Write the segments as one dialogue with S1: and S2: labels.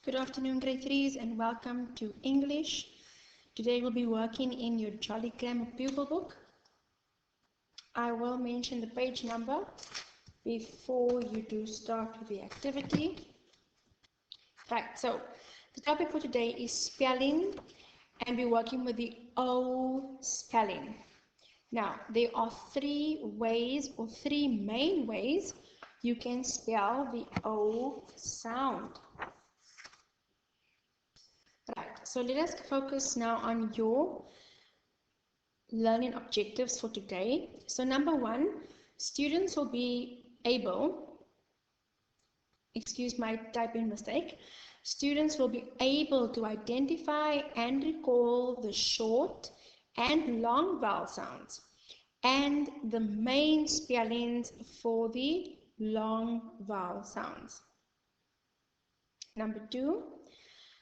S1: Good afternoon, grade 3s, and welcome to English. Today we'll be working in your Jolly Grammar Pupil book. I will mention the page number before you do start with the activity. Right, so the topic for today is spelling, and we're working with the O spelling. Now, there are three main ways you can spell the O sound. Right, so let us focus now on your learning objectives for today. So number one, students will be able, excuse my typing mistake, students will be able to identify and recall the short and long vowel sounds and the main spellings for the long vowel sounds. Number two,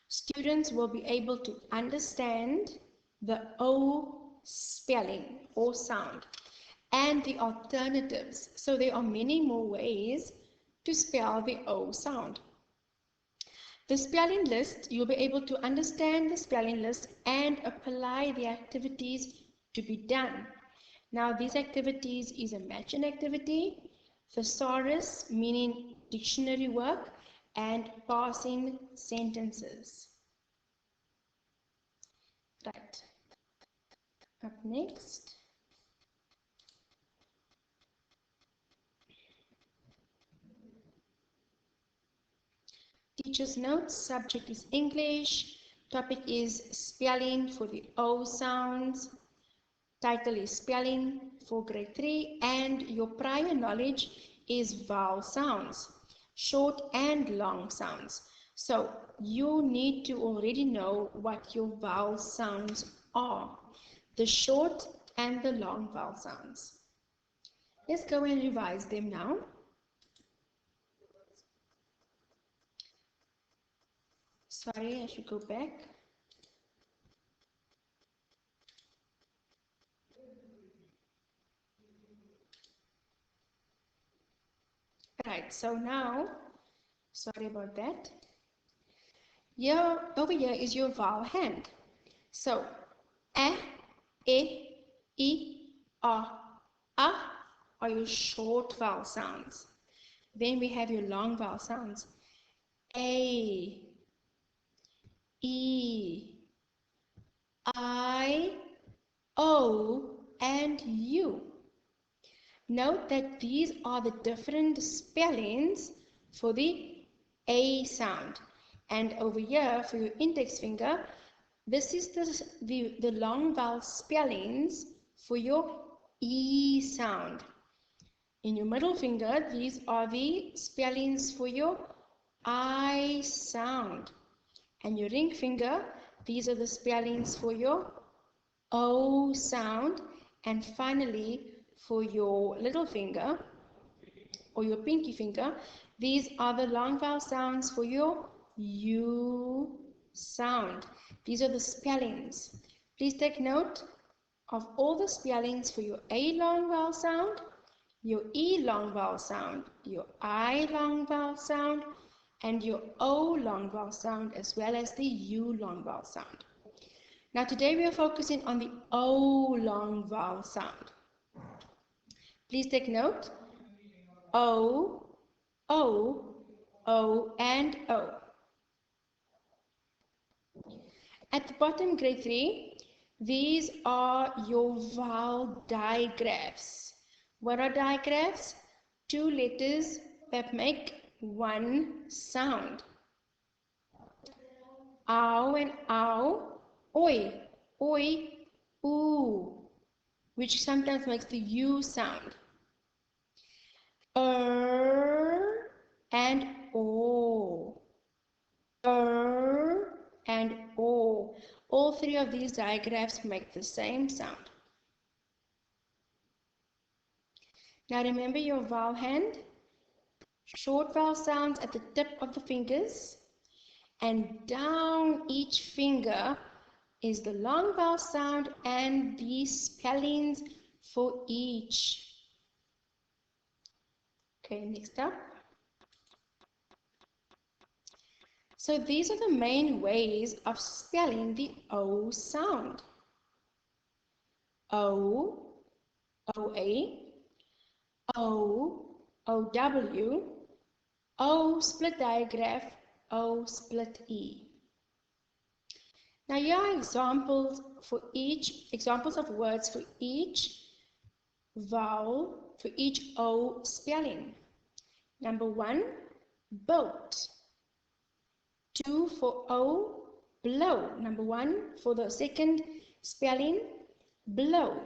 S1: students will be able to understand the O spelling or sound and the alternatives. So there are many more ways to spell the O sound. The spelling list, you'll be able to understand the spelling list and apply the activities to be done. Now these activities is a matching activity, thesaurus meaning dictionary work, and passing sentences. Right. Up next. Teacher's notes, subject is English, topic is spelling for the O sounds, title is spelling for grade 3, and your prior knowledge is vowel sounds, short and long sounds. So you need to already know what your vowel sounds are, the short and the long vowel sounds. Let's go and revise them now. Sorry, I should go back. Right, so now, sorry about that. Here, over here is your vowel hand. So, a, e, a are your short vowel sounds. Then we have your long vowel sounds. A, E, I, O, and U. Note that these are the different spellings for the A sound. And over here, for your index finger, this is the long vowel spellings for your E sound. In your middle finger, these are the spellings for your I sound. And your ring finger, these are the spellings for your O sound. And finally, for your little finger or your pinky finger, these are the long vowel sounds for your U sound. These are the spellings. Please take note of all the spellings for your A long vowel sound, your E long vowel sound, your I long vowel sound, and your O long vowel sound, as well as the U long vowel sound. Now today we are focusing on the O long vowel sound. Please take note. O, O, O, and O. At the bottom, grade 3, these are your vowel digraphs. What are digraphs? Two letters that make one sound. Ow and ow, oi, oi, oo, which sometimes makes the U sound. And O. And O. All three of these digraphs make the same sound. Now remember your vowel hand. Short vowel sounds at the tip of the fingers, and down each finger is the long vowel sound and the spellings for each. Okay, next up. So these are the main ways of spelling the O sound. O, OA, O, OW, O split digraph, O split E. Now here are examples of words for each vowel, for each O spelling. Number 1, boat. 2 for O, blow. Number 1 for the second spelling, blow.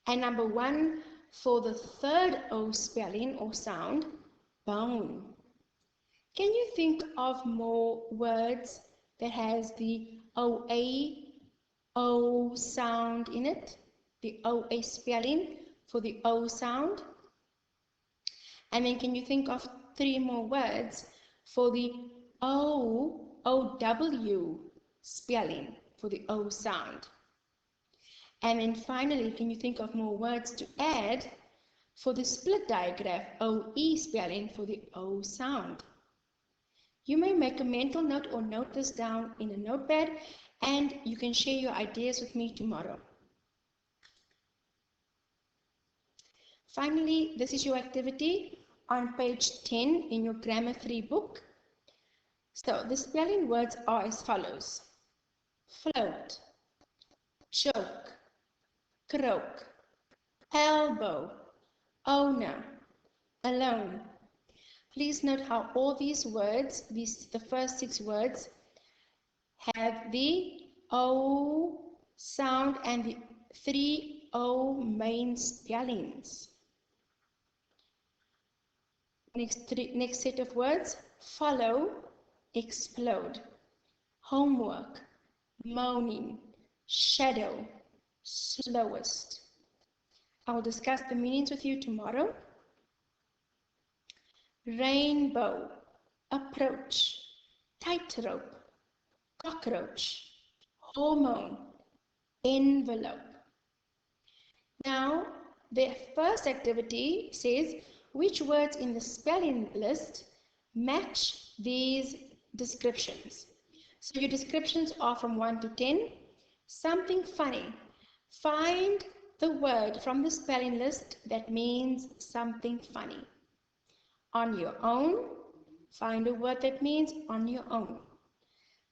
S1: And number 1 for the third O spelling or sound, bone. Can you think of more words that has the OA, O sound in it? The OA spelling for the O sound? And then can you think of 3 more words for the OW spelling for the O sound? And then finally, can you think of more words to add for the split digraph OE spelling for the O sound? You may make a mental note or note this down in a notepad, and you can share your ideas with me tomorrow. Finally, this is your activity on page 10 in your Grammar 3 book. So the spelling words are as follows: float, choke, croak, elbow, owner, alone. Please note how all these words, the first 6 words, have the O sound and the 3 O main spellings. Next set of words: follow, explode, homework, moaning, shadow, slowest. I will discuss the meanings with you tomorrow. Rainbow, approach, tightrope, cockroach, hormone, envelope. Now, the first activity says which words in the spelling list match these descriptions. So your descriptions are from 1 to 10. Something funny. Find the word from the spelling list that means something funny. On your own, find a word that means on your own.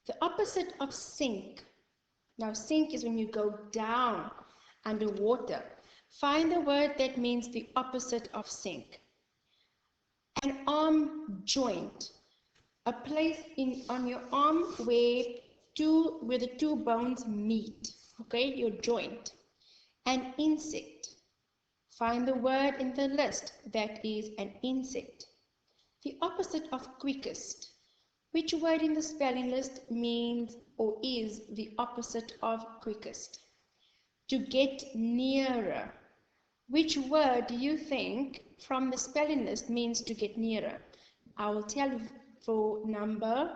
S1: The opposite of sink. Now, sink is when you go down underwater. Find the word that means the opposite of sink. An arm joint. A place on your arm where the 2 bones meet. Okay, your joint. An insect. Find the word in the list that is an insect. The opposite of quickest. Which word in the spelling list means or is the opposite of quickest? To get nearer. Which word do you think from the spelling list means to get nearer? I will tell you for number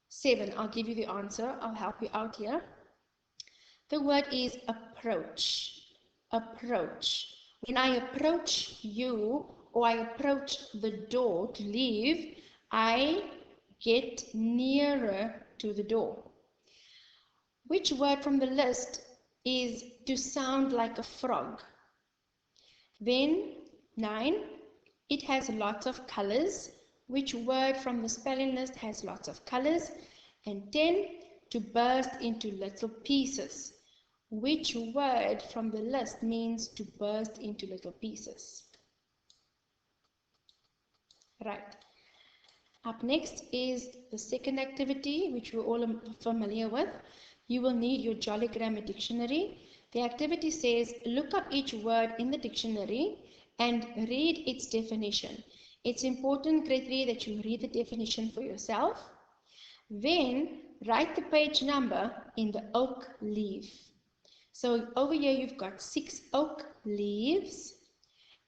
S1: 7. I'll give you the answer. I'll help you out here. The word is approach. Approach. When I approach you or I approach the door to leave, I get nearer to the door. Which word from the list is to sound like a frog? Then 9, it has lots of colors. Which word from the spelling list has lots of colors? And 10, to burst into little pieces. Which word from the list means to burst into little pieces? Right. Up next is the second activity, which we're all familiar with. You will need your Jolly Grammar Dictionary. The activity says, look up each word in the dictionary and read its definition. It's important, grade 3, that you read the definition for yourself. Then write the page number in the oak leaf. So over here you've got 6 oak leaves,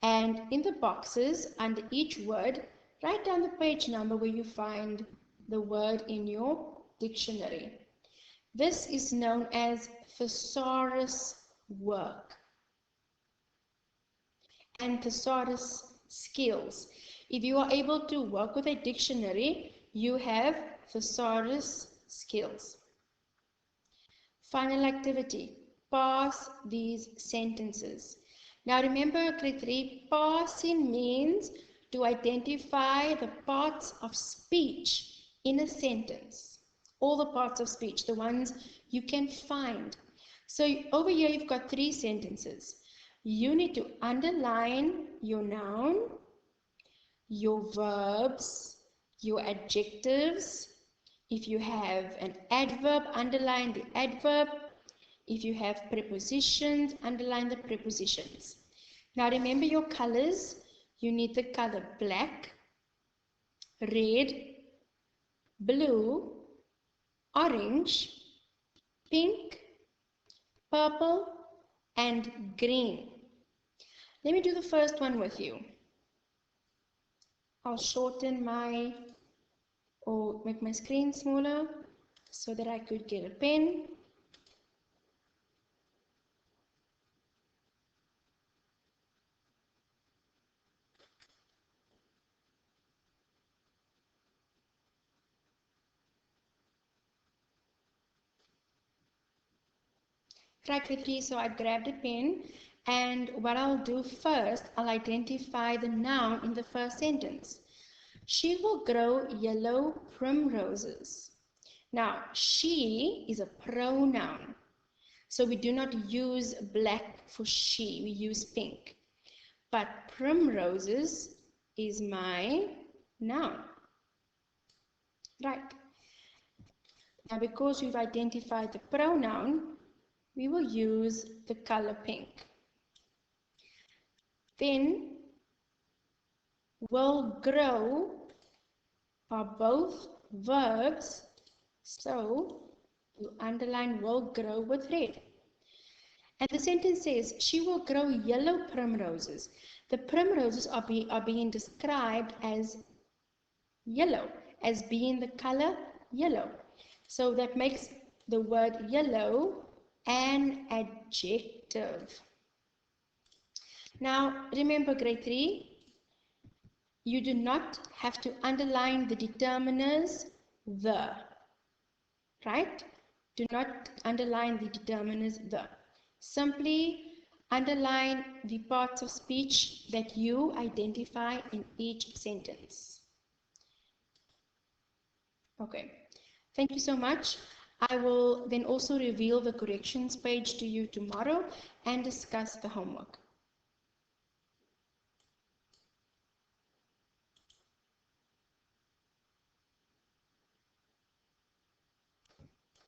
S1: and in the boxes under each word, write down the page number where you find the word in your dictionary. This is known as thesaurus work and thesaurus skills. If you are able to work with a dictionary, you have thesaurus skills. Final activity, pass these sentences. Now remember, grade 3, passing means to identify the parts of speech in a sentence. All the parts of speech, the ones you can find. So over here you've got 3 sentences. You need to underline your noun, your verbs, your adjectives. If you have an adverb, underline the adverb. If you have prepositions, underline the prepositions. Now remember your colors. You need the color black, red, blue, orange, pink, purple, and green. Let me do the first one with you. I'll shorten or make my screen smaller so that I could get a pen. Right, quickly, so I grabbed a pen, and what I'll do first, I'll identify the noun in the first sentence. She will grow yellow primroses. Now, she is a pronoun, so we do not use black for she, we use pink. But primroses is my noun. Right. Now, because we've identified the pronoun, we will use the color pink. Then, will grow are both verbs, so you underline will grow with red. And the sentence says, she will grow yellow primroses. The primroses are being described as yellow, as being the color yellow. So that makes the word yellow an adjective. Now, remember grade 3, you do not have to underline the determiners the, right? Do not underline the determiners the. Simply underline the parts of speech that you identify in each sentence. Okay, thank you so much. I will then also reveal the corrections page to you tomorrow and discuss the homework.